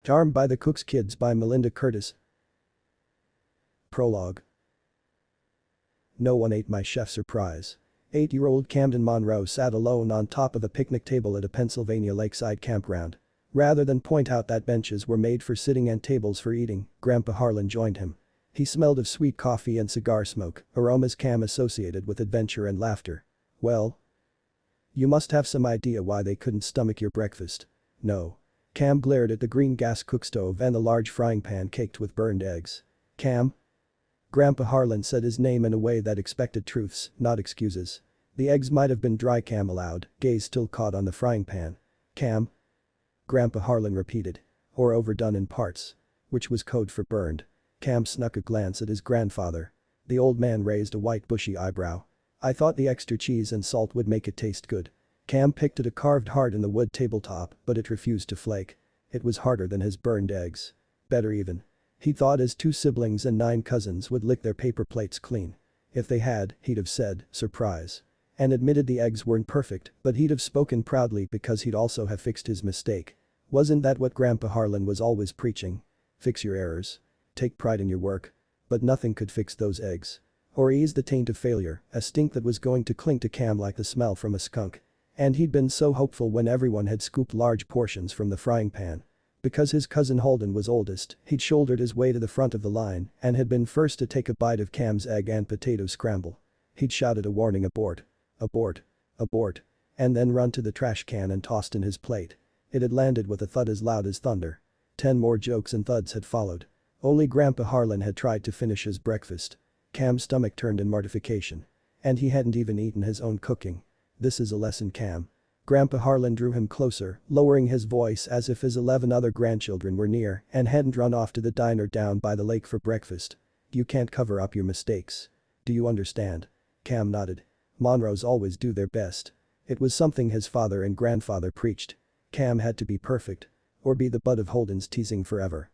Charmed by the Cook's Kids by Melinda Curtis. Prologue. No one ate my chef's surprise. 8-year-old Camden Monroe sat alone on top of a picnic table at a Pennsylvania lakeside campground. Rather than point out that benches were made for sitting and tables for eating, Grandpa Harlan joined him. He smelled of sweet coffee and cigar smoke, aromas Cam associated with adventure and laughter. "Well? You must have some idea why they couldn't stomach your breakfast." "No." Cam glared at the green gas cookstove and the large frying pan caked with burned eggs. "Cam?" Grandpa Harlan said his name in a way that expected truths, not excuses. "The eggs might have been dry," Cam allowed, gaze still caught on the frying pan. "Cam?" Grandpa Harlan repeated. "Or overdone in parts." Which was code for burned. Cam snuck a glance at his grandfather. The old man raised a white bushy eyebrow. "I thought the extra cheese and salt would make it taste good." Cam picked at a carved heart in the wood tabletop, but it refused to flake. It was harder than his burned eggs. Better even. He thought his 2 siblings and 9 cousins would lick their paper plates clean. If they had, he'd have said, "Surprise." And admitted the eggs weren't perfect, but he'd have spoken proudly because he'd also have fixed his mistake. Wasn't that what Grandpa Harlan was always preaching? Fix your errors. Take pride in your work. But nothing could fix those eggs. Or ease the taint of failure, a stink that was going to cling to Cam like the smell from a skunk. And he'd been so hopeful when everyone had scooped large portions from the frying pan. Because his cousin Holden was oldest, he'd shouldered his way to the front of the line and had been first to take a bite of Cam's egg and potato scramble. He'd shouted a warning abort. Abort. Abort. And then run to the trash can and tossed in his plate. It had landed with a thud as loud as thunder. 10 more jokes and thuds had followed. Only Grandpa Harlan had tried to finish his breakfast. Cam's stomach turned in mortification. And he hadn't even eaten his own cooking. "This is a lesson, Cam." Grandpa Harlan drew him closer, lowering his voice as if his 11 other grandchildren were near and hadn't run off to the diner down by the lake for breakfast. "You can't cover up your mistakes. Do you understand?" Cam nodded. Monroes always do their best. It was something his father and grandfather preached. Cam had to be perfect. Or be the butt of Holden's teasing forever.